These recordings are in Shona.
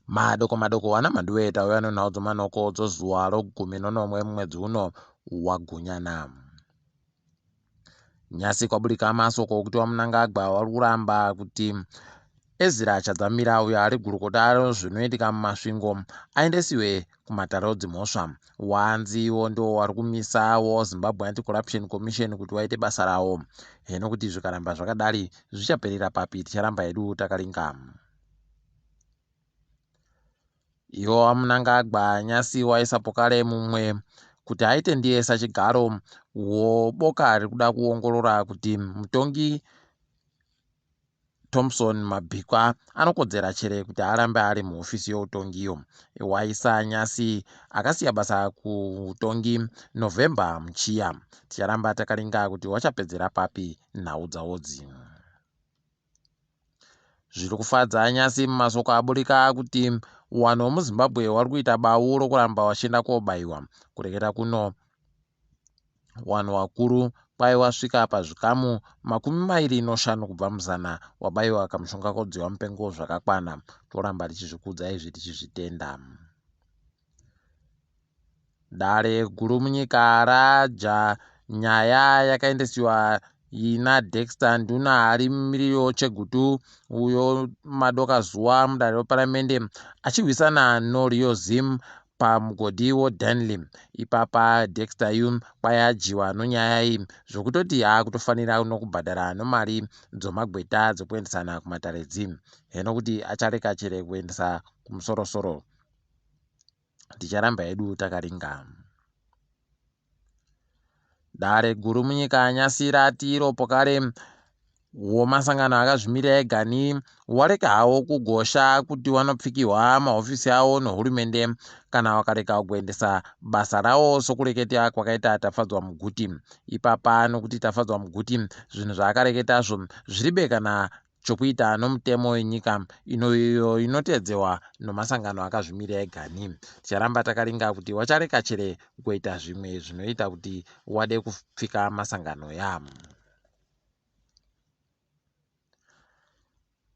madoko ana MaMhanduwe tauya nenhau dzomanoko dzozuva rogumi nonomwe mwedzi uno waGunyana. Nyasi kwaburika masoko kuti waMnangagwa wari kuramba kuti Ezra achadzamira uyo ari gurukota zvinoitika mumasvingo aendesiwe kumataurodzi mhosva. Wanziwo ndo wari kumisawo Zimbabwe Anti-Corruption Commission kuti waite basa rawo. Heno kuti zvikaramba zvakadari zvichaperera papi, ticharamba hedu takalinga. Iwo waMnangagwa Nyasi waisapo kare mumwe kuti aite ndiye sachigaro woboka riri kuda kuongorora kuti mutongi Thompson Mabhikwa anokodzera chere kuti arambe ari muhofisi youtongiyo. Waisa Nyasi akasiya basa kuutongi November muchiya. Ticharamba takalinga kuti wachapedzera papi nhau dzawodzi. Zviri kufadza Nyasi mumasoko aburika kuti wano wemuZimbabwe wari kuita bau rokuramba wachienda kobayiwa. Kureketa kuno wanhu wakuru kwai wasvika pazvikamu 25 kubva muzana wabayiwa kamushonga kodziwa mupengo zvakakwana. Toramba tichizvikudza izvi tichizvitenda. Dare guru munyika raja nyaya yakaendesiwa ina Dexter Nduna ari mumiriro Chegutu uyo madoka zuva mudare reparamende achihwisana noRio Zim pamugodhi woDanley. Ipapa Dexter yu kwayajiwa nonyaya iyi zvokutoti akutofanira nokubhadhara nomari dzomagweta dzekuendesana kumataredzi. Heno kuti achareka chere kuendesa kumusorosoro. Ticharamba hedu takaringa. Dare guru munyika Nyasi rati ropokare womasangano akazvimirira ega ni wareka hawo kugosha kuti wanopfikiwa mahofisi awo nohurumende kana wakareka kuendesa basa rawo sokureketa kwakaita Tafadzwa Muguti. Ipapa nokuti Tafadzwa Muguti zvinhu zvaakareketazvo zviribe kana chokuita nomutemo wenyika inoyo inotedzewa nomasangano akazvimirira ega ni. Ticharamba takaringa kuti wachareka chere kuita zvimwe zvinoita kuti wade kupfika masangano yamu.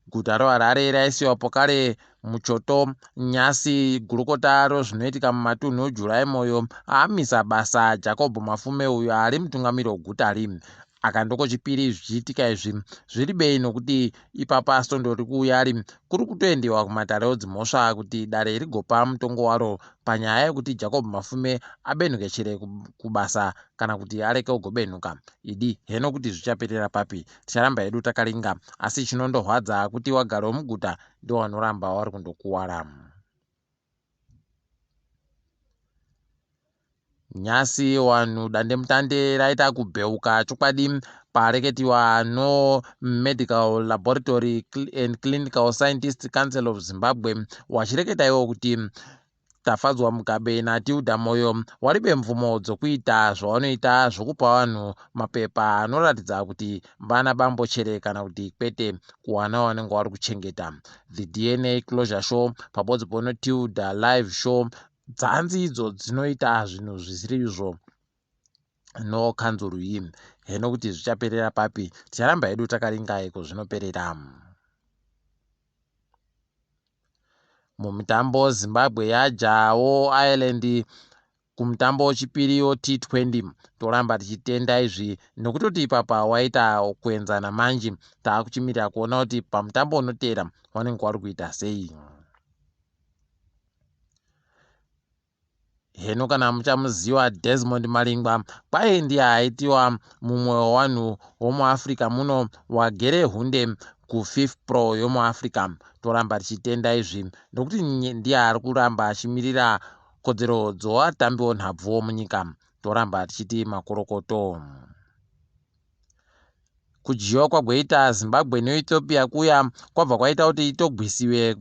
Guta roHarare raisiwa pokare muchoto. Nyasi gurukota rozvinoitika mumatunhu eJurai Moyo amisa basa Jacob Mafume uyo ari mutungamiri weguta ri. Akandoko chipiri zvichiitika izvi zviribei nokuti ipapa astondo riri kuuya ari kuri kutoendewa kumatarodzi mhosva kuti dare rigopa mutongo waro panyaya yekuti Jacob Mafume abenuke chere kubasa kana kuti areke kugobenuka. Idi heno kuti zvichaperera papi, ticharamba hedu takaringa, asi chinondohwadza kuti wagara muguta ndo wanoramba wari kundokuwara. Nyasi wanhu dandemutande raita kubheuka chokwadi pareketiwa no Medical Laboratory and Clinical Scientist Council of Zimbabwe wachireketa iwo kuti Tafadzwa Mugabe naTilder Moyo waribe mvumo dzokuita zvavanoita zvokupa vanhu mapepa anoratidza kuti vana bambo chere kana kuti kwete kuwana wanenge wari kuchengeta. The DNA Closure Show pabodzi pono Tilder Live Show dzanzi idzo dzinoita zvinhu zvisiri izvo no kanzuru iyi. Heno kuti zvichaperera papi, ticharamba hedu takaringa iko zvinoperera. Mumutambo Zimbabwe yajawo Ireland kumutambo wechipiri T20. Toramba tichitenda izvi nokutoti ipapa waita kuenzana manji taakuchimirira kuona kuti pamutambo unotera wanenge wari kuita sei. Heno kana muchamuziva Desmond Malingwa kwai ndiye aitiwa mumwe wevanhu vomuAfrica muno wagere hunde ku5 Pro yomuAfrica. Toramba tichitenda izvi nokuti ndiye ari kuramba achimirira kodzero dzovatambi venhabvu vomunyika. Toramba tichiti makorokoto. Kujiwa kwagoita Zimbabwe neEthiopia kuya kwabva kwaita kuti itogwisiwe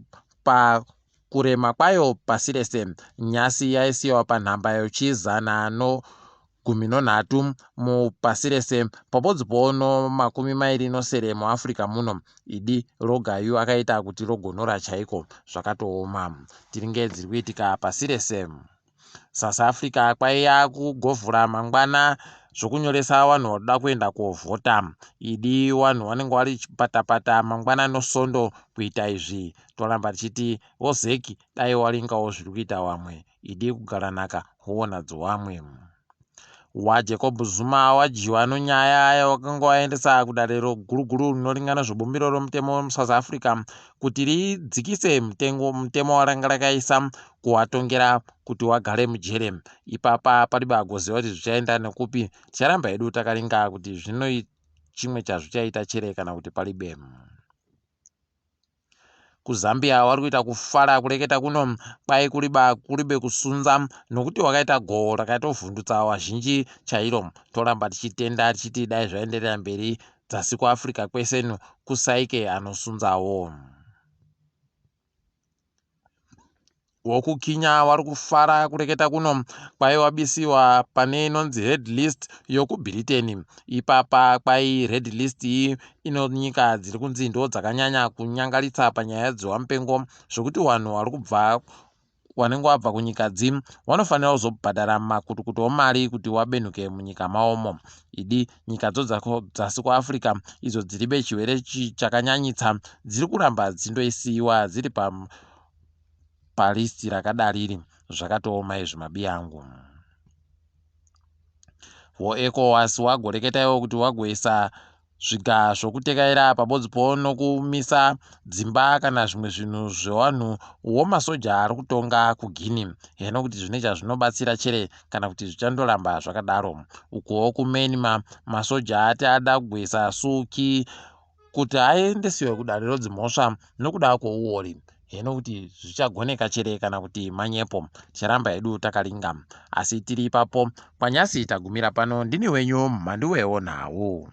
kurema kwayo pasi rese. Nyasi yaisiwa panhamba yochizana no13 mupasi rese pabodzi pono 20 muAfrica muno. Idi rogayu akaita kuti rogonora chaiko zvakatooma. Tiringe dziri kuitika pasi rese. South Africa kwaiya kugovhura mangwana zvokunyoresa vanhu vakuda kuenda kovhota. Idi vanhu vanenge vari chipatapata mangwana nosondo kuita izvi. Toramba tichiti vozeki dai waringawo zviri kuita vamwe. Idi kugara nhaka huonadzo vamwe. waJacob Zuma wadyiwa nonyaya yavakanga vaendesa kudare guruguru rinoringana zvobumbiro romutemo muSouth Africa kuti ridzikise mutemo waranga rakaisa kuvatongera kuti wagare mujere. Ipapa paribe agoziva kuti zvichaenda nekupi. Ticharamba hedu takaringa kuti zvino chimwe chazvichaita chere kana kuti paribe. kuZambia vari kuita kufara kureketa kuno kwai kuribe kusunza nokuti wakaita go rakatovhundutsa wazhinji chairo. Toramba tichitenda tichiti dai zvaenderera mberi dzasi kuAfrica kwese kusaike anosunzawo. wokuKenya vari kufara kureketa kuno kwai wabisiwa pane inonzi red list yokuBritain. Ipapa kwai red list iyi nyika dziri kunzi ndo dzakanyanya kunyangaritsa panyaya dzihwamupengo zvokuti vanhu vari kubva vanenge wabva kunyika dzi vanofanira kuzobhadhara makutukutu mari kuti wabenuke munyika maomo. Idi nyika dzasi kuAfrica idzo dziribe chirwere chakanyanyitsa dziri kuramba dzindoisiwa dziri palisti rakadariri. Zvakatooma izvi mabi angu. ECOWAS wagoreketa iwo kuti wagoisa zviga zvokutekaira pabodzipo nokumisa dzimba kana zvimwe zvinhu zvevanhu womasoja ari kutonga kuGuinea. Heno kuti zvinoita zvinobatsira chere kana kuti zvichandoramba zvakadaro. Ukuwo kuMyanmar masoja ati ada kugoisa suki kuti aendesiwe kudare rodzimhosva nokuda kwouori. Heno kuti zvichagoneka chere kana kuti manyepo. Ticharamba hedu takaringa asi tiri ipapo. Kwanyasi tagumira pano. Ndini wenyu MaWarriors WeNhau.